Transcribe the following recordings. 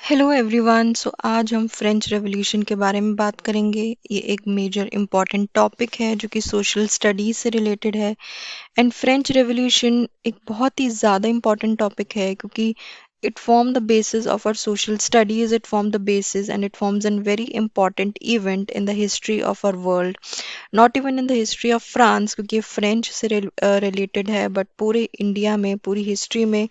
Hello everyone. आज हम French revolution के बारे में बात करेंगे। ये एक मेजर इम्पॉर्टेंट टॉपिक है जो कि सोशल स्टडीज से रिलेटेड है। एंड फ्रेंच रेवोल्यूशन एक बहुत ही ज़्यादा इम्पॉर्टेंट टॉपिक है क्योंकि it formed the basis of our social studies. It formed the basis and it forms a very important event in the history of our world, not even in the history of France क्योंकि ये French से related है, but पूरे India में पूरी history में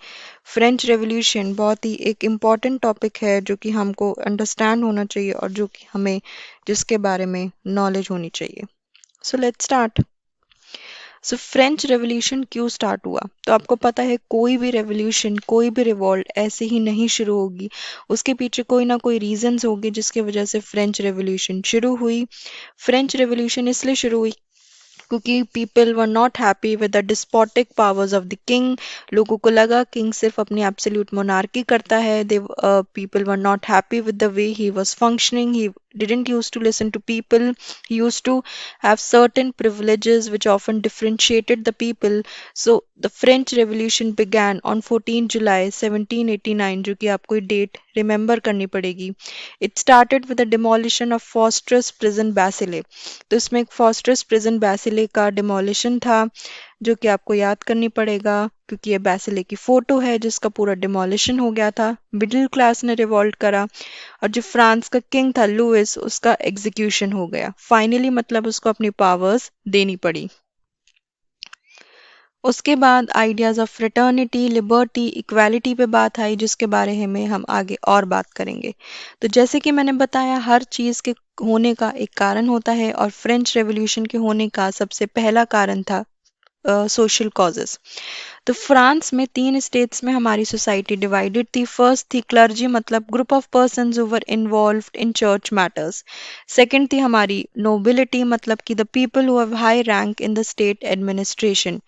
French revolution बहुत ही एक इम्पॉर्टेंट टॉपिक है जो कि हमको अंडरस्टैंड होना चाहिए और जो कि हमें जिसके बारे में नॉलेज होनी चाहिए। So let's start. French revolution क्यों स्टार्ट हुआ? तो आपको पता है कोई भी रेवोल्यूशन, कोई भी रिवॉल्ट ऐसे ही नहीं शुरू होगी। उसके पीछे कोई ना कोई रीजंस होंगे जिसकी वजह से फ्रेंच रेवोल्यूशन शुरू हुई। फ्रेंच रेवोल्यूशन इसलिए शुरू हुई क्योंकि people were not happy with the despotic powers of the king. लोगों को लगा किंग सिर्फ अपनी एब्सोल्यूट मोनार्की करता है। They people were not happy with the way he was functioning. He didn't used to listen to people. He used to have certain privileges which often differentiated the people. So the French Revolution began on 14 July 1789, जो कि आपको ये date remember करनी पड़ेगी। It started with the demolition of Fortress Prison Basileia. तो इसमें एक फॉस्ट्रेस prison बैसिले का डिमोलिशन था जो कि आपको याद करनी पड़ेगा क्योंकि ये बैसिले की फोटो है जिसका पूरा डिमोलिशन हो गया था। मिडिल क्लास ने रिवॉल्ट करा और जो फ्रांस का किंग था लुइस, उसका एग्जीक्यूशन हो गया फाइनली, मतलब उसको अपनी पावर्स देनी पड़ी। उसके बाद ideas of fraternity, liberty, equality पे बात आई जिसके बारे में हम आगे और बात करेंगे। तो जैसे कि मैंने बताया हर चीज़ के होने का एक कारण होता है और फ्रेंच रेवोल्यूशन के होने का सबसे पहला कारण था सोशल कॉजेस। तो फ्रांस में 3 स्टेट्स में हमारी सोसाइटी डिवाइडेड थी। फर्स्ट थी क्लर्जी, मतलब group of persons who were involved in church matters. Second थी हमारी नोबिलिटी, मतलब कि the people who have high rank in the state administration.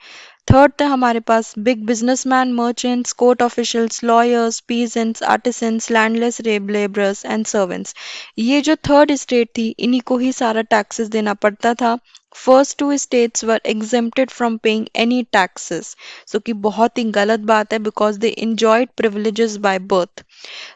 Third था हमारे पास big businessmen, merchants, court officials, lawyers, peasants, artisans, landless labourers and servants. ये जो third state थी इन्हीं को ही सारा टैक्सेस देना पड़ता था। First two states were exempted from paying any taxes, so कि बहुत ही गलत बात है because they enjoyed privileges by birth.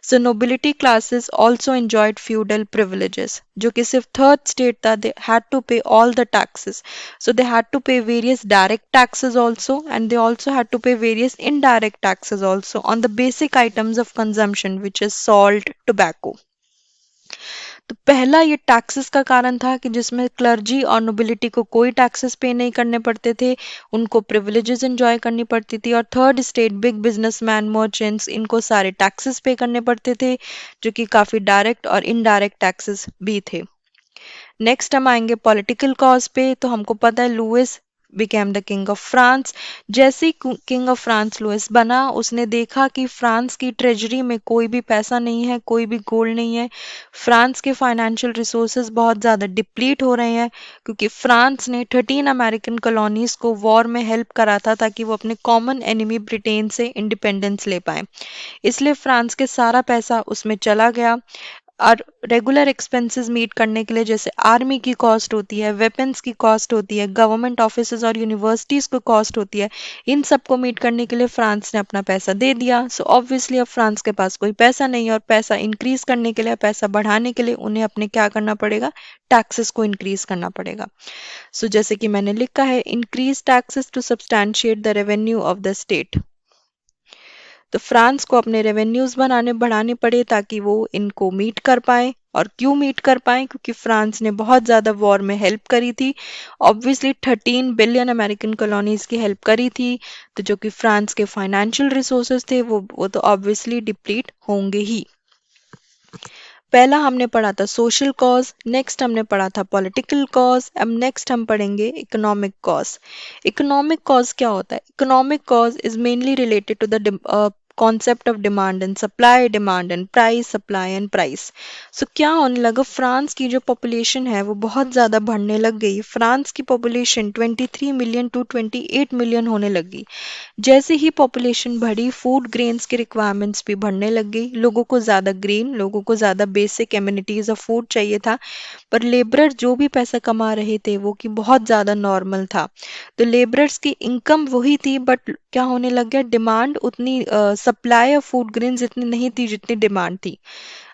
So nobility classes also enjoyed feudal privileges, जो कि सिर्फ थर्ड स्टेट था। they had to pay all the taxes. So they had to pay various direct taxes also, and they also had to pay various indirect taxes also on the basic items of consumption, which is salt, tobacco. तो पहला ये taxes का कारण था कि जिसमें clergy और nobility को कोई टैक्सेस पे नहीं करने पड़ते थे, उनको प्रिविलेजेस एंजॉय करनी पड़ती थी। और third state big businessmen, merchants, इनको सारे टैक्सेस पे करने पड़ते थे जो कि काफ़ी डायरेक्ट और इनडायरेक्ट टैक्सेस भी थे। नेक्स्ट हम आएंगे पॉलिटिकल कॉज पे। तो हमको पता है Louis became the king of France. जैसे ही किंग ऑफ फ्रांस लुइस बना, उसने देखा कि फ्रांस की ट्रेजरी में कोई भी पैसा नहीं है, कोई भी गोल्ड नहीं है। फ्रांस के फाइनेंशियल रिसोर्सेज बहुत ज़्यादा डिप्लीट हो रहे हैं क्योंकि फ्रांस ने 13 अमेरिकन कॉलोनीज को वॉर में हेल्प करा था ताकि वो अपने कॉमन एनिमी ब्रिटेन से इंडिपेंडेंस ले पाए। इसलिए फ्रांस के सारा पैसा उसमें चला गया। और रेगुलर एक्सपेंसेस मीट करने के लिए जैसे आर्मी की कॉस्ट होती है, वेपन्स की कॉस्ट होती है, गवर्नमेंट ऑफिसेज और यूनिवर्सिटीज़ को कॉस्ट होती है, इन सब को मीट करने के लिए फ्रांस ने अपना पैसा दे दिया। सो ऑब्वियसली अब फ्रांस के पास कोई पैसा नहीं है और पैसा इंक्रीज करने के लिए, पैसा बढ़ाने के लिए उन्हें अपने क्या करना पड़ेगा, टैक्सेस को इंक्रीज करना पड़ेगा। सो जैसे कि मैंने लिखा है, increase taxes to substantiate the revenue of the state. तो फ्रांस को अपने रेवेन्यूज बढ़ाने पड़े ताकि वो इनको मीट कर पाए। और क्यों मीट कर पाए? क्योंकि फ्रांस ने बहुत ज़्यादा वॉर में हेल्प करी थी। ऑब्वियसली 13 बिलियन अमेरिकन कॉलोनीज की हेल्प करी थी, तो जो कि फ्रांस के फाइनेंशियल रिसोर्सेज थे वो तो ऑब्वियसली डिप्लीट होंगे ही। पहला हमने पढ़ा था सोशल कॉज, नेक्स्ट हमने पढ़ा था पॉलिटिकल कॉज, अब नेक्स्ट हम पढ़ेंगे इकोनॉमिक कॉज। इकोनॉमिक कॉज क्या होता है? Economic cause is mainly related to the concept of demand and supply, demand and price, supply and price. So क्या होने लगा, फ्रांस की जो पॉपुलेशन है वो बहुत ज़्यादा बढ़ने लग गई। फ्रांस की पॉपुलेशन 23 मिलियन टू 28 मिलियन होने लगी। जैसे ही पॉपुलेशन बढ़ी, फूड ग्रेन्स की रिक्वायरमेंट्स भी बढ़ने लग गई। लोगों को ज़्यादा ग्रेन, लोगों को ज़्यादा बेसिक एमिनिटीज़ ऑफ फूड चाहिए था, पर लेबरर जो भी पैसा कमा रहे थे वो कि बहुत ज़्यादा नॉर्मल था। तो लेबरर्स की इनकम वही थी, बट क्या होने लग गया, डिमांड उतनी सप्लाई ऑफ फूड ग्रेन्स इतनी नहीं थी जितनी डिमांड थी।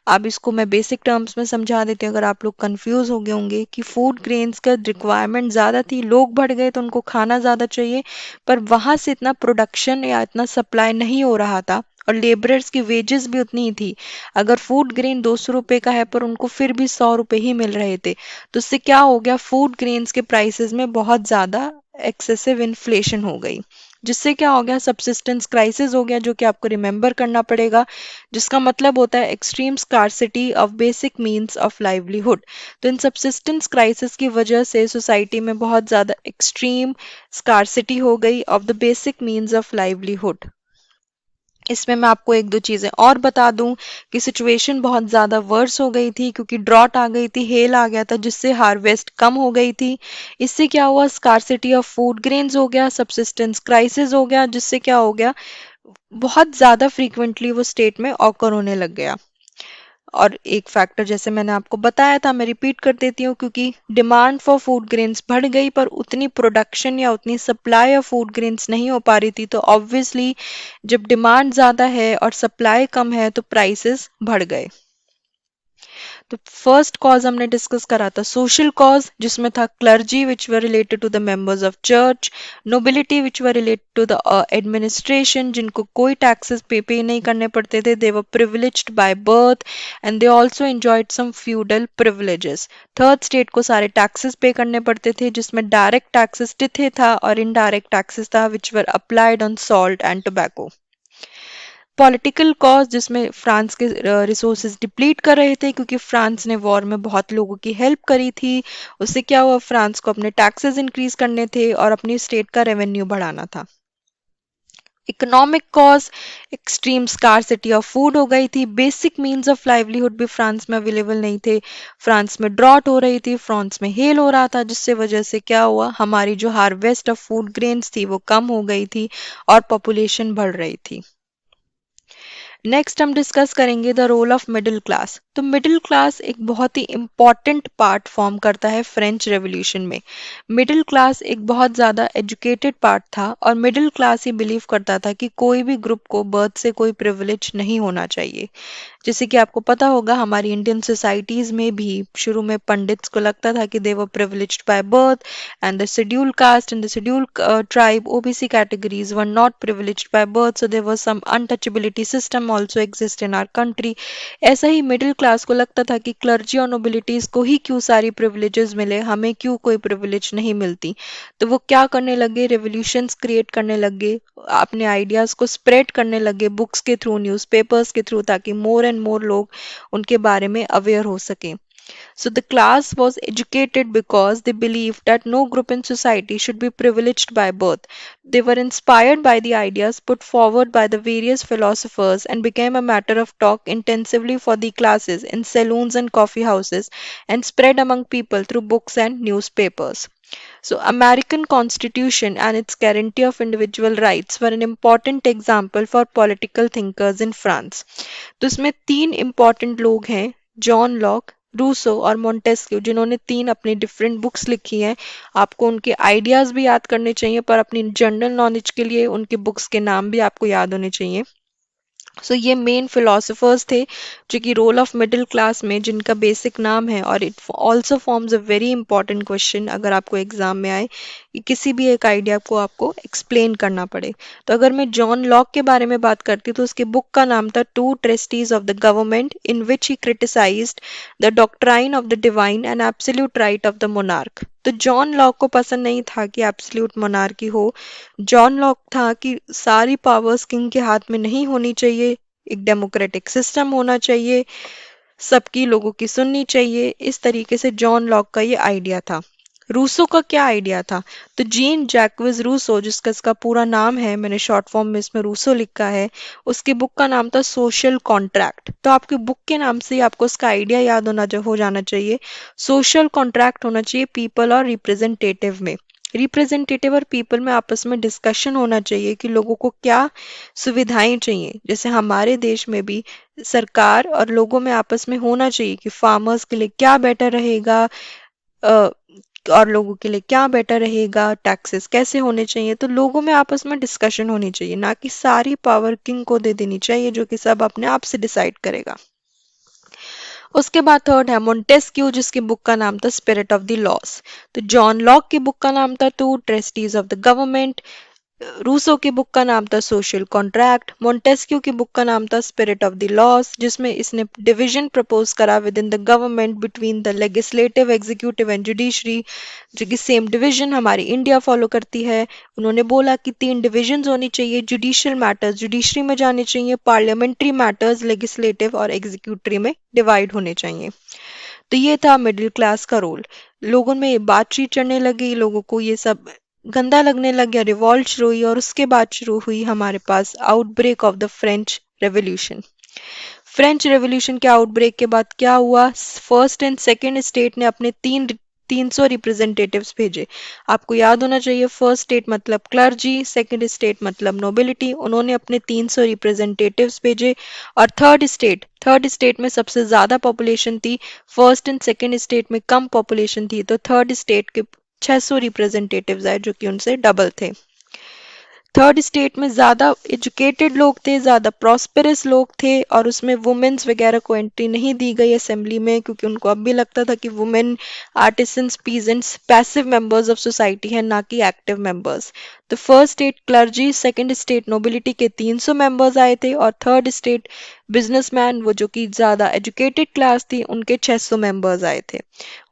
अब इसको मैं बेसिक टर्म्स में समझा देती हूँ, अगर आप लोग कंफ्यूज हो गए होंगे कि फूड ग्रेन्स का रिक्वायरमेंट ज़्यादा थी, लोग बढ़ गए तो उनको खाना ज़्यादा चाहिए, पर वहाँ से इतना प्रोडक्शन या इतना सप्लाई नहीं हो रहा था और लेबरर्स की वेजेस भी उतनी ही थी। अगर फूड ग्रेन 200 रुपये का है पर उनको फिर भी 100 रुपये ही मिल रहे थे, तो इससे क्या हो गया, फूड ग्रेन्स के प्राइसेस में बहुत ज़्यादा एक्सेसिव इन्फ्लेशन हो गई, जिससे क्या हो गया, सब्सिस्टेंस क्राइसिस हो गया, जो कि आपको रिमेंबर करना पड़ेगा, जिसका मतलब होता है extreme scarcity of basic means of livelihood. तो इन सब्सिस्टेंस क्राइसिस की वजह से सोसाइटी में बहुत ज़्यादा एक्सट्रीम स्कार्सिटी हो गई of the basic means of livelihood. इसमें मैं आपको एक दो चीज़ें और बता दूं कि सिचुएशन बहुत ज़्यादा वर्स हो गई थी, क्योंकि ड्रॉट आ गई थी, हेल आ गया था, जिससे हार्वेस्ट कम हो गई थी। इससे क्या हुआ, स्कार्सिटी ऑफ फूड ग्रेन्स हो गया, सब्सिस्टेंस क्राइसिस हो गया, जिससे क्या हो गया, बहुत ज़्यादा फ्रीक्वेंटली वो स्टेट में ऑकर होने लग गया। और एक फैक्टर जैसे मैंने आपको बताया था, मैं रिपीट कर देती हूँ, क्योंकि डिमांड फॉर फूड ग्रेन्स बढ़ गई पर उतनी प्रोडक्शन या उतनी सप्लाई ऑफ फूड ग्रेन्स नहीं हो पा रही थी, तो ऑब्वियसली जब डिमांड ज़्यादा है और सप्लाई कम है तो प्राइसेस बढ़ गए। तो फर्स्ट कॉज हमने डिस्कस करा था सोशल कॉज, जिसमें था clergy which were related to the members of church, nobility which were related to the administration, जिनको कोई टैक्सेस पे नहीं करने पड़ते थे, they were privileged by birth and they also enjoyed some feudal privileges. Third state को सारे taxes पे करने पड़ते थे, जिसमें डायरेक्ट टैक्सेस तिथे था और इनडायरेक्ट टैक्सेस था which were applied on salt and tobacco. Political cause, जिसमें फ्रांस के रिसोर्सेज डिप्लीट कर रहे थे, क्योंकि फ्रांस ने वॉर में बहुत लोगों की हेल्प करी थी। उससे क्या हुआ, फ्रांस को अपने टैक्सेस इंक्रीज करने थे और अपनी स्टेट का रेवेन्यू बढ़ाना था। Economic cause, extreme scarcity of food हो गई थी, बेसिक मीन्स ऑफ लाइवलीहुड भी फ्रांस में अवेलेबल नहीं थे, फ्रांस में ड्रॉट हो रही थी, फ्रांस में हेल हो रहा था, जिससे वजह से क्या हुआ, हमारी जो हार्वेस्ट ऑफ फूड ग्रेन्स थी वो कम हो गई थी और पॉपुलेशन बढ़ रही थी। नेक्स्ट हम डिस्कस करेंगे the role of middle class. तो मिडिल क्लास एक बहुत ही इम्पॉर्टेंट पार्ट फॉर्म करता है फ्रेंच रेवोल्यूशन में। मिडिल क्लास एक बहुत ज़्यादा एजुकेटेड पार्ट था और मिडिल क्लास ही बिलीव करता था कि कोई भी ग्रुप को बर्थ से कोई प्रिविलेज नहीं होना चाहिए। जैसे कि आपको पता होगा, हमारी इंडियन सोसाइटीज़ में भी शुरू में पंडित्स को लगता था कि they were privileged by birth and the schedule caste and the schedule tribe OBC categories were not privileged by birth, so there was some untouchability system also exist in our country. ऐसा ही middle class को लगता था कि clergy और नोबिलिटीज को ही क्यों सारी प्रिविलेजेस मिले, हमें क्यों कोई प्रिविलेज नहीं मिलती। तो वो क्या करने लगे, रेवोल्यूशंस क्रिएट करने लगे, अपने आइडियाज़ को स्प्रेड करने लगे बुक्स के थ्रू, न्यूज़पेपर्स के थ्रू, ताकि मोर एंड मोर लोग उनके बारे में अवेयर हो सकें। So the class was educated because they believed that no group in society should be privileged by birth. They were inspired by the ideas put forward by the various philosophers and became a matter of talk intensively for the classes in saloons and coffee houses and spread among people through books and newspapers. So American Constitution and its guarantee of individual rights were an important example for political thinkers in France. तो इसमें तीन important लोग हैं, John Locke, Rousseau और Montesquieu, जिन्होंने तीन अपनी different books लिखी हैं। आपको उनके आइडियाज़ भी याद करने चाहिए, पर अपनी जनरल नॉलेज के लिए उनके बुक्स के नाम भी आपको याद होने चाहिए। सो ये मेन फिलोसोफर्स थे जो कि रोल ऑफ मिडिल क्लास में, जिनका बेसिक नाम है, और it also forms a very important question अगर आपको एग्जाम में आए कि किसी भी एक आइडिया को आपको एक्सप्लेन करना पड़े। तो अगर मैं जॉन लॉक के बारे में बात करती हूँ तो उसकी बुक का नाम था two treatises of the government, in which he criticised the doctrine of the divine and absolute right of the monarch. तो जॉन लॉक को पसंद नहीं था कि एब्सोल्यूट मोनार्की हो। जॉन लॉक था कि सारी पावर्स किंग के हाथ में नहीं होनी चाहिए, एक डेमोक्रेटिक सिस्टम होना चाहिए, सबकी लोगों की सुननी चाहिए। इस तरीके से जॉन लॉक का ये आइडिया था। रूसो का क्या आइडिया था, तो जीन जैक्विस रूसो, जिसका इसका पूरा नाम है, मैंने शॉर्ट फॉर्म में इसमें रूसो लिखा है, उसकी बुक का नाम था सोशल कॉन्ट्रैक्ट। तो आपकी बुक के नाम से ही आपको उसका आइडिया याद हो जाना चाहिए। सोशल कॉन्ट्रैक्ट होना चाहिए पीपल और रिप्रेजेंटेटिव में, रिप्रेजेंटेटिव और पीपल में आपस में डिस्कशन होना चाहिए कि लोगों को क्या सुविधाएं चाहिए। जैसे हमारे देश में भी सरकार और लोगों में आपस में होना चाहिए कि फार्मर्स के लिए क्या बेटर रहेगा, और लोगों के लिए क्या बेटर रहेगा, टैक्सेस कैसे होने चाहिए, तो लोगों में आपस में डिस्कशन होनी चाहिए, ना कि सारी पावर किंग को दे देनी चाहिए जो कि सब अपने आप से डिसाइड करेगा। उसके बाद थर्ड है मोंटेस्क्यू, जिसकी बुक का नाम था स्पिरिट ऑफ द लॉस। तो जॉन लॉक की बुक का नाम था two treatises of the government. Rousseau की बुक का नाम था सोशल कॉन्ट्रैक्ट। मोंटेस्क्यू की बुक का नाम था स्पिरिट ऑफ द लॉस, जिसमें इसने डिवीजन प्रपोज करा within the government between the legislative, executive and judiciary, जो कि सेम डिवीजन हमारी इंडिया फॉलो करती है। उन्होंने बोला कि 3 डिविजन्स होनी चाहिए, जुडिशियल मैटर्स जुडिशरी में जाने चाहिए, पार्लियामेंट्री मैटर्स लेजिस्लेटिव और एग्जीक्यूटिव में डिवाइड होने चाहिए। तो ये था मिडिल क्लास का रोल। लोगों में ये बातचीत चढ़ने लगी, लोगों को ये सब गंदा लगने लग गया, रिवॉल्ट शुरू हुई, और उसके बाद शुरू हुई हमारे पास outbreak of the French revolution. French revolution के आउटब्रेक के बाद क्या हुआ, फर्स्ट एंड सेकंड स्टेट ने अपने 300 रिप्रेजेंटेटिव्स भेजे। आपको याद होना चाहिए, फर्स्ट स्टेट मतलब क्लर्जी, सेकंड स्टेट मतलब नोबिलिटी। उन्होंने अपने 300 रिप्रेजेंटेटिव्स भेजे। और थर्ड स्टेट में सबसे ज्यादा पॉपुलेशन थी, फर्स्ट एंड सेकंड स्टेट में कम पॉपुलेशन थी, तो थर्ड स्टेट के 600 रिप्रेजेंटेटिव्स आए जो कि उनसे डबल थे। थर्ड स्टेट में ज़्यादा एजुकेटेड लोग थे, ज़्यादा प्रॉस्पेरस लोग थे, और उसमें वुमेन्स वगैरह को एंट्री नहीं दी गई असेंबली में, क्योंकि उनको अब भी लगता था कि women artisans peasants passive members of society हैं, ना कि एक्टिव मेंबर्स। तो first state clergy, second state nobility के 300 मेंबर्स आए थे, और थर्ड स्टेट बिजनेसमैन, वो जो कि ज़्यादा एजुकेटेड क्लास थी, उनके 600 मेंबर्स आए थे।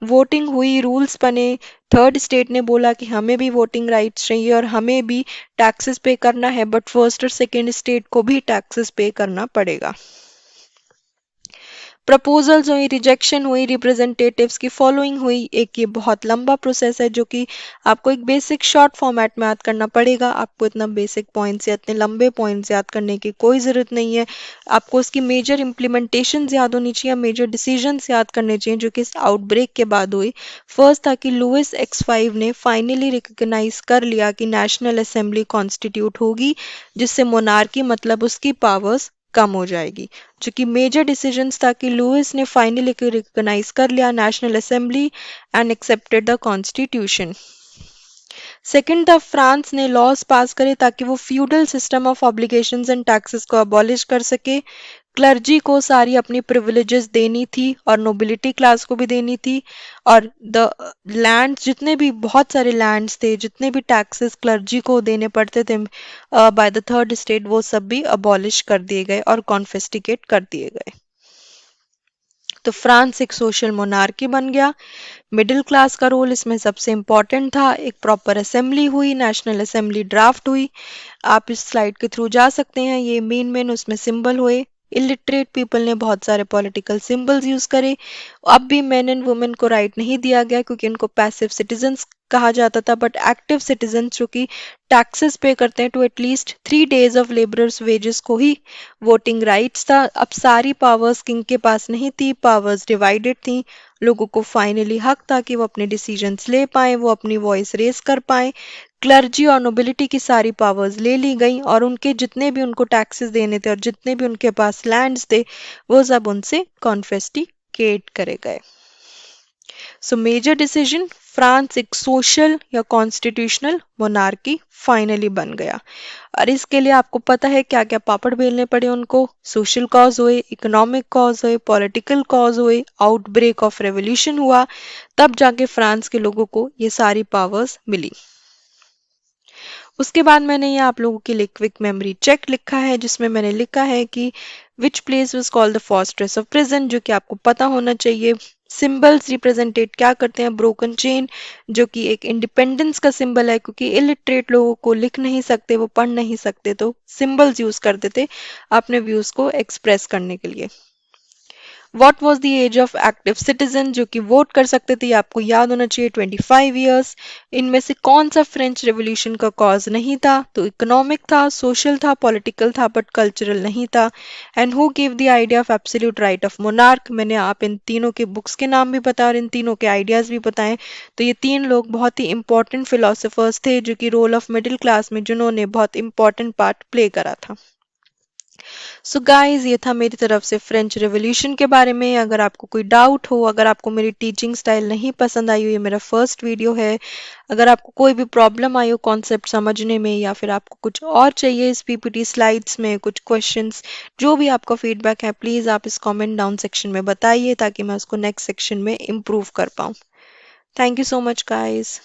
वोटिंग हुई, रूल्स बने। थर्ड स्टेट ने बोला कि हमें भी वोटिंग राइट्स चाहिए और हमें भी टैक्सेस पे करना है, बट फर्स्ट और सेकेंड स्टेट को भी टैक्सेस पे करना पड़ेगा। प्रपोजल्स हुई, रिजेक्शन हुई, रिप्रेजेंटेटिव्स की फॉलोइंग हुई। एक ये बहुत लंबा प्रोसेस है जो कि आपको एक बेसिक शॉर्ट फॉर्मेट में याद करना पड़ेगा। आपको इतना बेसिक पॉइंट्स या इतने लंबे पॉइंट्स याद करने की कोई ज़रूरत नहीं है। आपको उसकी मेजर इम्प्लीमेंटेशन याद होनी चाहिए, मेजर डिसीजंस याद करने चाहिए जो कि इस आउटब्रेक के बाद हुई। फर्स्ट था कि लुइस X5 ने फाइनली रिकग्नाइज कर लिया कि नेशनल असेंबली कॉन्स्टिट्यूट होगी, जिससे मोनार्की मतलब उसकी पावर्स कम हो जाएगी। जो कि मेजर डिसीजंस था कि लुइस ने फाइनली रिकॉग्नाइज कर लिया national assembly and accepted the constitution. Second था फ्रांस ने लॉज पास करे ताकि वो feudal system of obligations and taxes को अबॉलिश कर सके। क्लर्जी को सारी अपनी प्रिविलेजेस देनी थी और नोबिलिटी क्लास को भी देनी थी, और द लैंड्स जितने भी बहुत सारे लैंड्स थे, जितने भी टैक्सेस क्लर्जी को देने पड़ते थे बाय द थर्ड स्टेट, वो सब भी अबॉलिश कर दिए गए और कॉन्फिस्टिकेट कर दिए गए। तो फ्रांस एक सोशल मोनार्की बन गया। मिडिल क्लास का रोल इसमें सबसे इम्पॉर्टेंट था। एक प्रॉपर असेंबली हुई, नेशनल असेंबली ड्राफ्ट हुई। आप इस स्लाइड के थ्रू जा सकते हैं, ये मेन उसमें सिंबल हुए। इलिटरेट पीपल ने बहुत सारे पॉलिटिकल सिंबल्स यूज करे। अब भी मेन एंड वुमेन को राइट नहीं दिया गया क्योंकि इनको पैसिव सिटीजन्स कहा जाता था, बट एक्टिव सिटीजन्स जो कि टैक्सेस पे करते हैं to at least 3 days of labourers wages को ही वोटिंग राइट्स था। अब सारी पावर्स किंग के पास नहीं थी, पावर्स डिवाइडेड थी। लोगों को फाइनली हक था कि वो अपने डिसीजंस ले पाए, वो अपनी वॉइस रेस कर पाए। क्लर्जी और नोबिलिटी की सारी पावर्स ले ली गई, और उनके जितने भी उनको टैक्सेस देने थे और जितने भी उनके पास लैंड्स थे, वो सब उनसे कॉन्फिस्टिकेट करे गए। सो मेजर डिसीजन, फ्रांस एक सोशल या कॉन्स्टिट्यूशनल मोनार्की फाइनली बन गया। और इसके लिए आपको पता है क्या क्या पापड़ बेलने पड़े उनको। सोशल कॉज हुए, इकोनॉमिक कॉज हुए, पॉलिटिकल कॉज हुए, आउटब्रेक ऑफ रेवोल्यूशन हुआ, तब जाके फ्रांस के लोगों को ये सारी पावर्स मिली। उसके बाद मैंने ये आप लोगों के लिए क्विक मेमोरी चेक लिखा है, जिसमें मैंने लिखा है कि which place was called the fortress of prison, जो कि आपको पता होना चाहिए। सिंबल्स रिप्रेजेंटेट क्या करते हैं, ब्रोकन चेन जो कि एक इंडिपेंडेंस का सिंबल है, क्योंकि इलिटरेट लोगों को लिख नहीं सकते, वो पढ़ नहीं सकते, तो सिंबल्स यूज करते थे अपने व्यूज को एक्सप्रेस करने के लिए। What was the age of active citizen, जो कि वोट कर सकते थे, आपको याद होना चाहिए 25 ईयर्स। इनमें से कौन सा फ्रेंच रेवोल्यूशन का कॉज नहीं था, तो इकोनॉमिक था, सोशल था, पॉलिटिकल था, बट कल्चरल नहीं था। And who give the idea of absolute right of monarch, मैंने आप इन तीनों के बुक्स के नाम भी बताए और इन तीनों के आइडियाज भी बताएं। तो ये 3 लोग बहुत ही इंपॉर्टेंट फिलोसोफर्स थे जो कि रोल ऑफ मिडिल क्लास में जिन्होंने बहुत इंपॉर्टेंट पार्ट प्ले करा था। सो गाइस, ये था मेरी तरफ से फ्रेंच रेवोल्यूशन के बारे में। अगर आपको कोई डाउट हो, अगर आपको मेरी टीचिंग स्टाइल नहीं पसंद आई हो, ये मेरा फर्स्ट वीडियो है, अगर आपको कोई भी प्रॉब्लम आई हो कॉन्सेप्ट समझने में, या फिर आपको कुछ और चाहिए इस पीपीटी स्लाइड्स में, कुछ क्वेश्चंस, जो भी आपका फीडबैक है, प्लीज़ आप इस कमेंट डाउन सेक्शन में बताइए ताकि मैं उसको नेक्स्ट सेक्शन में इम्प्रूव कर पाऊँ। Thank you so much guys.